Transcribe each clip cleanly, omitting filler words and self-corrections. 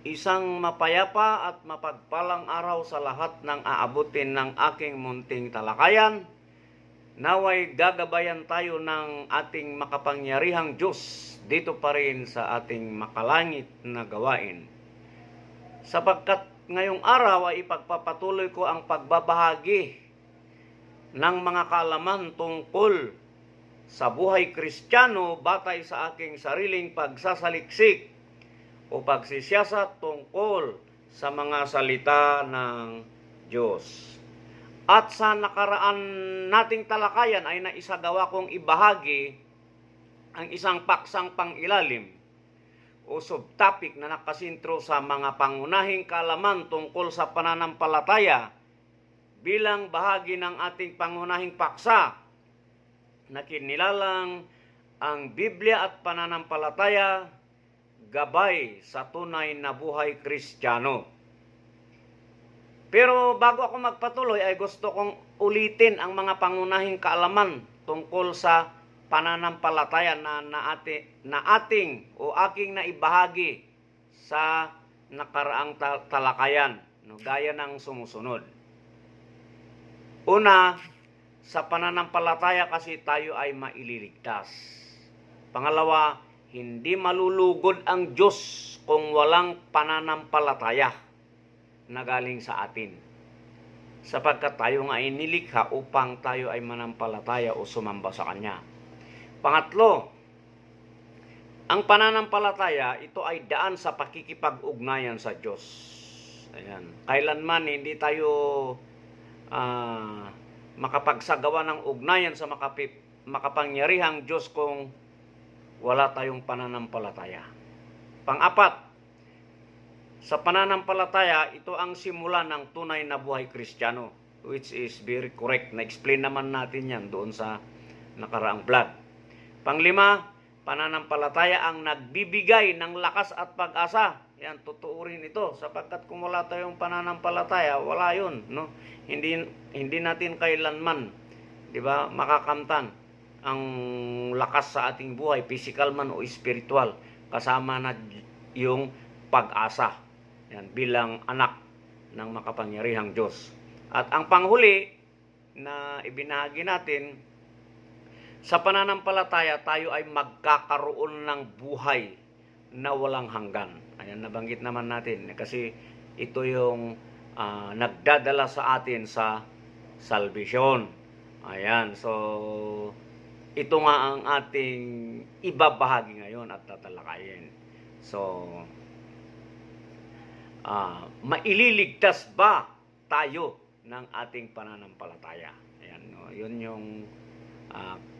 Isang mapayapa at mapagpalang araw sa lahat ng aabutin ng aking munting talakayan. Naway gagabayan tayo ng ating makapangyarihang Diyos dito pa rin sa ating makalangit na gawain. Sapagkat ngayong araw ay ipagpapatuloy ko ang pagbabahagi ng mga kaalaman tungkol sa buhay Kristiyano batay sa aking sariling pagsasaliksik o pagsisiyasat tungkol sa mga salita ng Diyos. At sa nakaraan nating talakayan ay naisagawa kong ibahagi ang isang paksang pangilalim o subtopic na nakasintro sa mga pangunahing kaalaman tungkol sa pananampalataya bilang bahagi ng ating pangunahing paksa na kinilalang ang Biblia at pananampalataya gabay sa tunay na buhay Kristiyano. Pero bago ako magpatuloy ay gusto kong ulitin ang mga pangunahing kaalaman tungkol sa pananampalataya na ating o aking naibahagi sa nakaraang talakayan, gaya ng sumusunod. Una, sa pananampalataya kasi tayo ay maililigtas. Pangalawa, hindi malulugod ang Diyos kung walang pananampalataya na galing sa atin. Sapagkat tayo nga ay nilikha upang tayo ay manampalataya o sumamba sa Kanya. Pangatlo, ang pananampalataya, ito ay daan sa pakikipag-ugnayan sa Diyos. Ayan. Kailanman hindi tayo makapagsagawa ng ugnayan sa makapangyarihang Diyos kung wala tayong pananampalataya. Pang-apat, sa pananampalataya, ito ang simula ng tunay na buhay Kristiyano, which is very correct. Na-explain naman natin yan doon sa nakaraang vlog. Panglima, pananampalataya ang nagbibigay ng lakas at pag-asa. Yan, totoo rin ito. Sapagkat kung wala tayong pananampalataya, wala yun. No? Hindi natin kailanman, di ba, makakamtan ang lakas sa ating buhay, physical man o spiritual, kasama na yung pag-asa. Yan, bilang anak ng makapangyarihang Diyos. At ang panghuli na ibinahagi natin, sa pananampalataya tayo ay magkakaroon ng buhay na walang hanggan. Ayan, nabanggit naman natin kasi ito yung nagdadala sa atin sa salvation. Ayan, so ito nga ang ating ibabahagi ngayon at tatalakayin. So, maililigtas ba tayo ng ating pananampalataya? Ayan, no? Yun yung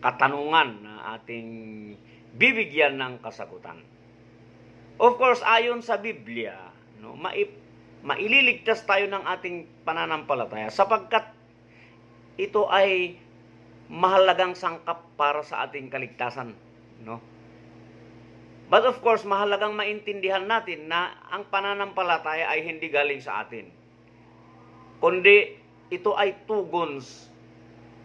katanungan na ating bibigyan ng kasagutan. Of course, ayon sa Biblia, no, maililigtas tayo ng ating pananampalataya sapagkat ito ay mahalagang sangkap para sa ating kaligtasan, no? But of course, mahalagang maintindihan natin na ang pananampalataya ay hindi galing sa atin, kundi ito ay tugon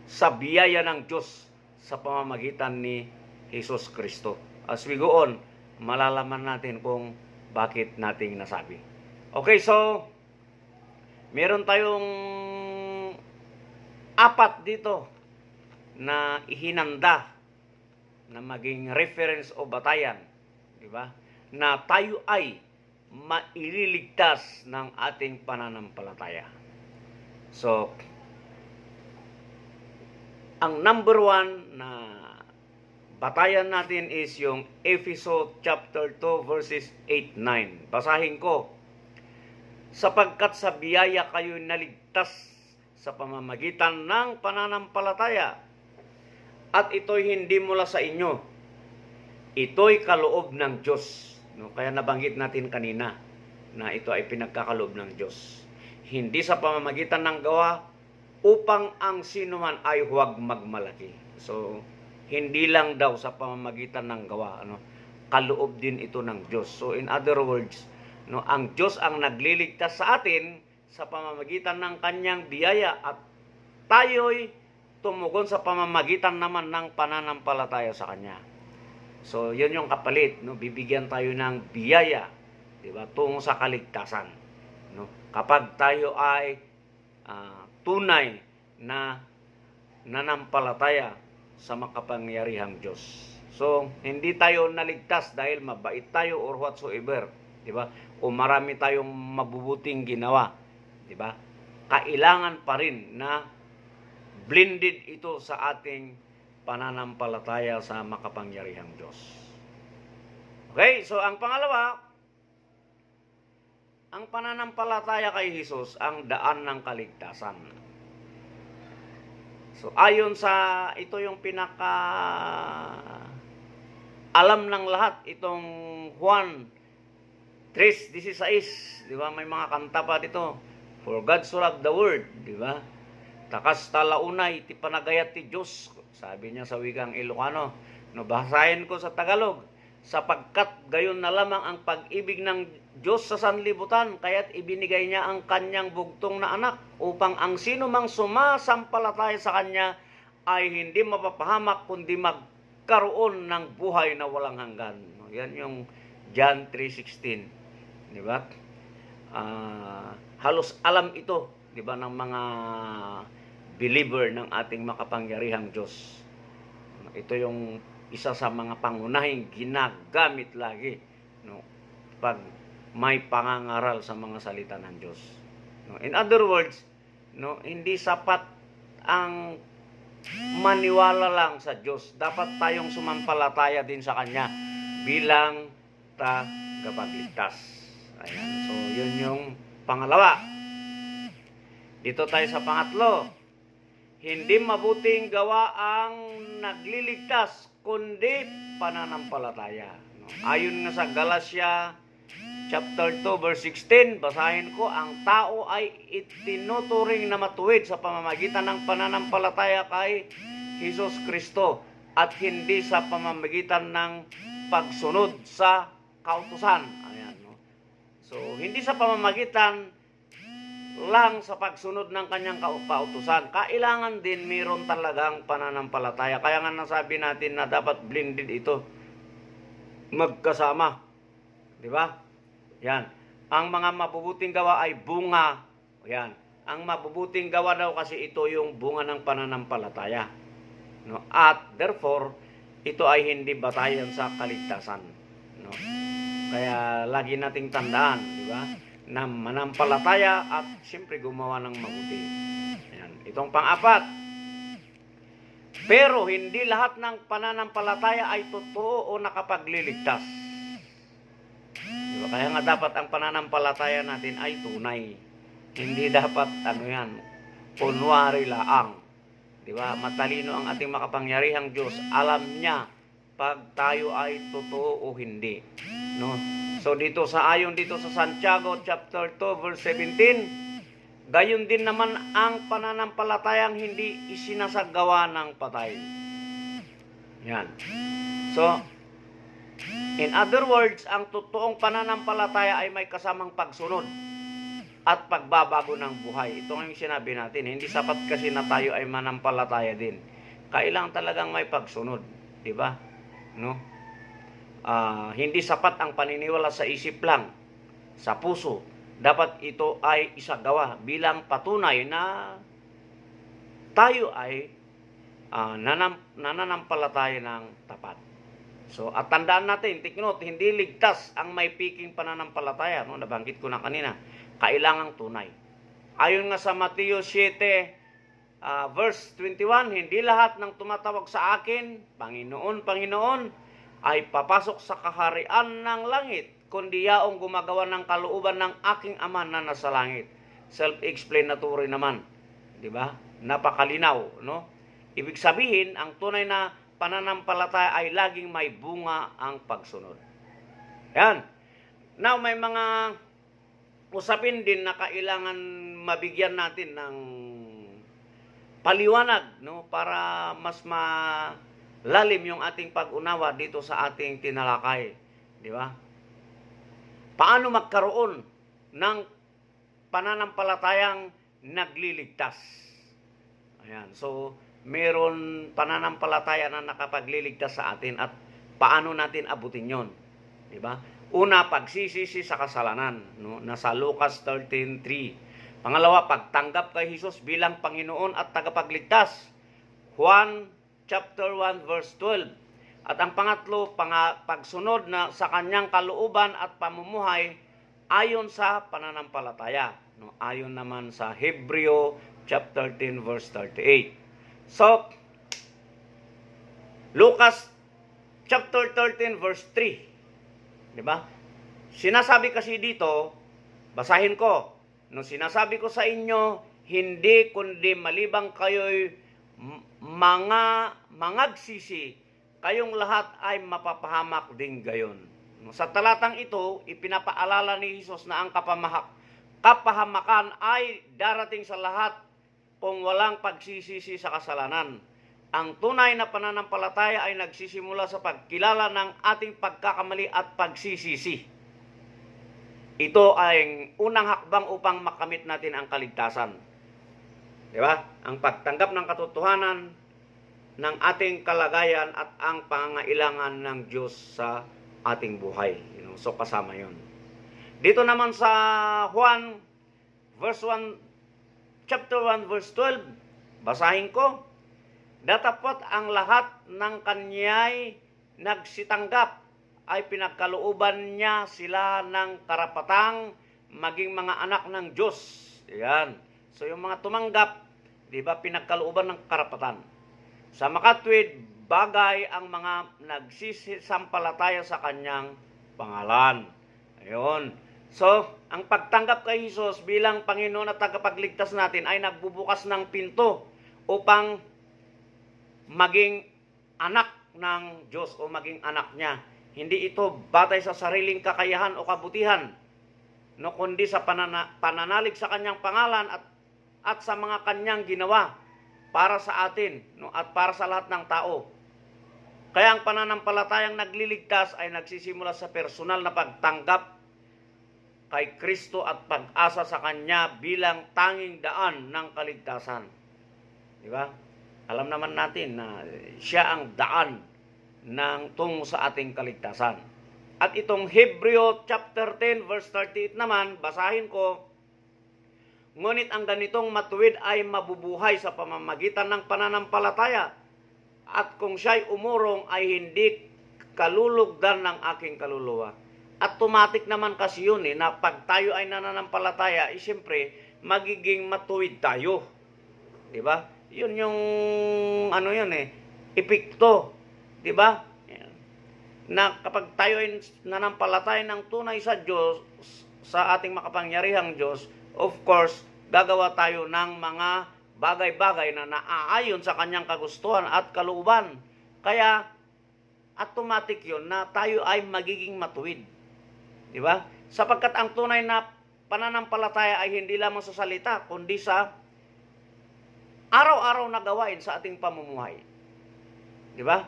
sa biyaya ng Diyos sa pamamagitan ni Jesus Kristo. As we go on, malalaman natin kung bakit nating nasabi. Okay, so meron tayong apat dito na ihinanda na maging reference o batayan, di ba? Na tayo ay maililigtas ng ating pananampalataya. So, ang number one na batayan natin is yung Efeso chapter 2 verses 8-9. Basahin ko. Sapagkat sa biyaya kayo naligtas sa pamamagitan ng pananampalataya, at ito'y hindi mula sa inyo. Ito'y kaloob ng Diyos. No? Kaya nabanggit natin kanina na ito ay pinagkakaloob ng Diyos. Hindi sa pamamagitan ng gawa upang ang sinuman ay huwag magmalaki. So, hindi lang daw sa pamamagitan ng gawa. Kaloob din ito ng Diyos. So, in other words, ang Diyos ang nagliligtas sa atin sa pamamagitan ng kanyang biyaya at tayo'y tumugon sa pamamagitan naman ng pananampalataya sa Kanya. So, yun yung kapalit, no? Bibigyan tayo ng biyaya, di ba? Tungo sa kaligtasan, no? Kapag tayo ay tunay na nanampalataya sa makapangyarihang Diyos. So, hindi tayo naligtas dahil mabait tayo or whatsoever, di ba? O marami tayong mabubuting ginawa, di ba? Kailangan pa rin na blended ito sa ating pananampalataya sa makapangyarihang Diyos. Okay, so ang pangalawa, ang pananampalataya kay Jesus ang daan ng kaligtasan. So ayon sa, ito yung pinaka alam ng lahat, itong Juan 3:16, di ba? May mga kanta pa dito. For God so loved the world, di ba? Takas talaunay ti panagayat ti Diyos, sabi niya sa wikang Ilocano. No, basahin ko sa Tagalog. Sapagkat gayon na lamang ang pag-ibig ng Diyos sa sanlibutan, kaya't ibinigay niya ang kanyang bugtong na anak, upang ang sino mang sumasampalataya sa kanya ay hindi mapapahamak, kundi magkaroon ng buhay na walang hanggan. Yan yung John 3:16, di ba? Halos alam ito, di ba, ng mga believer ng ating makapangyarihang Diyos. Ito yung isa sa mga pangunahing ginagamit lagi, no, pag may pangangaral sa mga salita ng Diyos. No, in other words, no, hindi sapat ang maniwala lang sa Diyos. Dapat tayong sumampalataya din sa Kanya bilang tagapagligtas. Ayan. So, yun yung pangalawa. Dito tayo sa pangatlo. Hindi mabuting gawa ang nagliligtas, kundi pananampalataya. No? Ayon nga sa Galatia chapter 2 verse 16, basahin ko, ang tao ay itinuturing na matuwid sa pamamagitan ng pananampalataya kay Jesus Kristo at hindi sa pamamagitan ng pagsunod sa kautusan. Ayan, no? So, hindi sa pamamagitan lang sa pagsunod ng kanyang kautusan. Kailangan din mayroon talagang pananampalataya. Kaya nga nasabi natin na dapat blended ito. Magkasama. Di ba? Yan. Ang mga mabubuting gawa ay bunga. Yan. Ang mabubuting gawa daw kasi ito yung bunga ng pananampalataya. No? At therefore, ito ay hindi batayan sa kaligtasan. No? Kaya lagi nating tandaan, di ba? Na manampalataya at siyempre gumawa ng mabuti. Ayan. Itong pang-apat. Pero hindi lahat ng pananampalataya ay totoo o nakapagliligtas. Diba? Kaya nga dapat ang pananampalataya natin ay tunay. Hindi dapat kunwari laang. Diba? Matalino ang ating makapangyarihang Diyos. Alam niya pag tayo ay totoo o hindi. No? So ayon dito sa Santiago chapter 2 verse 17, gayon din naman ang pananampalatayang hindi isinasagawa ng patay. Yan. So, in other words, ang totoong pananampalataya ay may kasamang pagsunod at pagbabago ng buhay. Ito ang sinabi natin. Hindi sapat kasi na tayo ay manampalataya din. Kailangan talagang may pagsunod. Diba? No? Hindi sapat ang paniniwala sa isip lang, sa puso. Dapat ito ay isagawa bilang patunay na tayo ay nananampalataya ng tapat. So, at tandaan natin, take note, hindi ligtas ang may piking pananampalataya. No? Nabanggit ko na kanina. Kailangang tunay. Ayon nga sa Mateo 7, verse 21, hindi lahat ng tumatawag sa akin, Panginoon, Panginoon, ay papasok sa kaharian ng langit, kundi yaong gumagawa ng kalooban ng aking Ama na nasa langit. Self-explanatory naman, di ba? Napakalinaw, no? Ibig sabihin, ang tunay na pananampalataya ay laging may bunga ang pagsunod. Yan. Now, may mga usapin din na kailangan mabigyan natin ng paliwanag, no? Para mas lalim yung ating pag-unawa dito sa ating tinalakay. Di ba? Paano magkaroon ng pananampalatayang nagliligtas? Ayan. So, meron pananampalataya na nakapagliligtas sa atin at paano natin abutin yon? Di ba? Una, pagsisisi sa kasalanan, no? Nasa Lucas 13:3. Pangalawa, pagtanggap kay Jesus bilang Panginoon at tagapagligtas. Juan chapter 1 verse 12. At ang pangatlo, pagsunod na sa kanyang kalooban at pamumuhay ayon sa pananampalataya, no? Ayon naman sa Hebreo chapter 10 verse 38. So, Lucas chapter 13 verse 3. Di ba? Sinasabi kasi dito, basahin ko. No, sinasabi ko sa inyo, hindi kundi malibang kayo'y mga mangagsisi, kayong lahat ay mapapahamak din gayon. No, sa talatang ito, ipinapaalala ni Jesus na ang kapahamakan ay darating sa lahat kung walang pagsisisi sa kasalanan. Ang tunay na pananampalataya ay nagsisimula sa pagkilala ng ating pagkakamali at pagsisisi. Ito ay unang hakbang upang makamit natin ang kaligtasan. Di ba? Ang pagtanggap ng katotohanan ng ating kalagayan at ang pangangailangan ng Diyos sa ating buhay. So kasama yon. Dito naman sa Juan verse 1, chapter 1 verse 12, basahin ko. Datapot ang lahat ng kanya'y nagsitanggap ay pinagkalooban niya sila ng karapatang maging mga anak ng Diyos. Yan. So yung mga tumanggap, di ba, pinagkalooban ng karapatan. Sa makatwid, bagay ang mga nagsisisampalataya sa kanyang pangalan. Ayun. So, ang pagtanggap kay Jesus bilang Panginoon at tagapagligtas natin ay nagbubukas ng pinto upang maging anak ng Diyos o maging anak niya. Hindi ito batay sa sariling kakayahan o kabutihan, no, kundi sa pananalig sa kanyang pangalan at sa mga kanyang ginawa para sa atin, no, at para sa lahat ng tao. Kaya ang pananampalatayang nagliligtas ay nagsisimula sa personal na pagtanggap kay Kristo at pag-asa sa Kanya bilang tanging daan ng kaligtasan. Di ba? Alam naman natin na siya ang daan ng tungo sa ating kaligtasan. At itong Hebreo chapter 10 verse 38 naman, basahin ko, ngunit ang ganitong matuwid ay mabubuhay sa pamamagitan ng pananampalataya. At kung siya'y umurong ay hindi kalulugdan ng aking kaluluwa. At automatic naman kasi yun na pag tayo ay nananampalataya, siyempre magiging matuwid tayo. Di ba? Yun yung epekto, di ba? Na kapag tayo ay nanampalataya ng tunay sa Diyos, sa ating makapangyarihang Diyos, of course, gagawa tayo ng mga bagay-bagay na naaayon sa kanyang kagustuhan at kalooban. Kaya automatic yun na tayo ay magiging matuwid. Di ba? Sapagkat ang tunay na pananampalataya ay hindi lamang sa salita, kundi sa araw-araw na gawain sa ating pamumuhay. Di ba?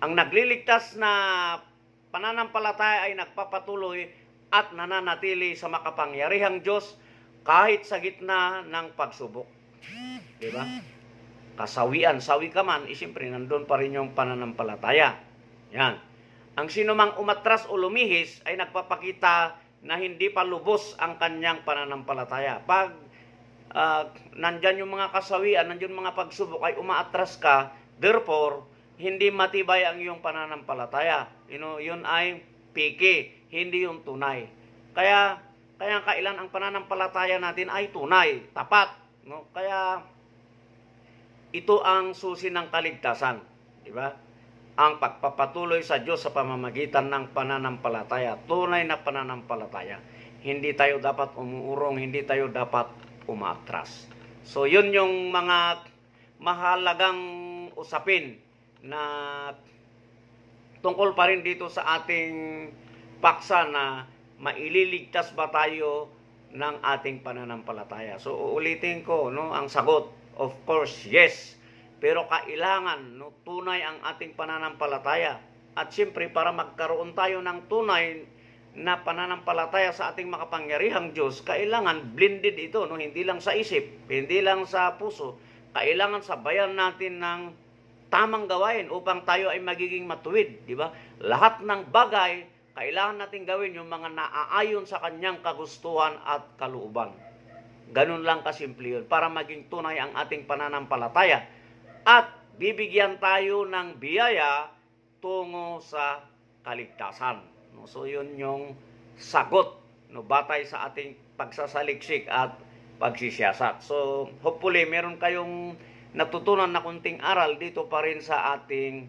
Ang nagliligtas na pananampalataya ay nagpapatuloy at nananatili sa makapangyarihang Diyos kahit sa gitna ng pagsubok. Di ba? Sawi ka man, siyempre nandun pa rin yung pananampalataya. Yan. Ang sinumang umatras o lumihis ay nagpapakita na hindi pa lubos ang kanyang pananampalataya. Pag nandyan yung mga kasawian, nandyan yung mga pagsubok, ay umaatras ka, therefore, hindi matibay ang iyong pananampalataya. Yun ay piki, hindi yung tunay. Kaya kailan ang pananampalataya natin ay tunay, tapat. No? Kaya ito ang susi ng kaligtasan. Di ba? Ang pagpapatuloy sa Diyos sa pamamagitan ng pananampalataya, tunay na pananampalataya. Hindi tayo dapat umuurong, hindi tayo dapat umaatras. So yun yung mga mahalagang usapin na tungkol pa rin dito sa ating paksa na maililigtas ba tayo ng ating pananampalataya. So uulitin ko, no, ang sagot, of course, yes. Pero kailangan, no, tunay ang ating pananampalataya. At siyempre, para magkaroon tayo ng tunay na pananampalataya sa ating makapangyarihang Diyos, kailangan blended ito, no? Hindi lang sa isip, hindi lang sa puso. Kailangan sabayan natin ng tamang gawain upang tayo ay magiging matuwid, di ba? Lahat ng bagay kailangan natin gawin yung mga naaayon sa kanyang kagustuhan at kalooban. Ganun lang kasimple yun, para maging tunay ang ating pananampalataya. At bibigyan tayo ng biyaya tungo sa kaligtasan. No? So yun yung sagot, no, batay sa ating pagsasaliksik at pagsisiyasat. So hopefully meron kayong natutunan na kunting aral dito pa rin sa ating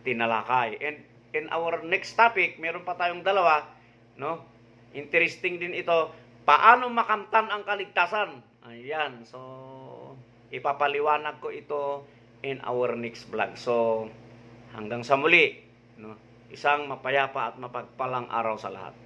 tinalakay. And in our next topic, meron pa tayong dalawa, no? Interesting din ito, paano makamtan ang kaligtasan. Ayan, so ipapaliwanag ko ito in our next vlog. So hanggang sa muli, no? Isang mapayapa at mapagpalang araw sa lahat.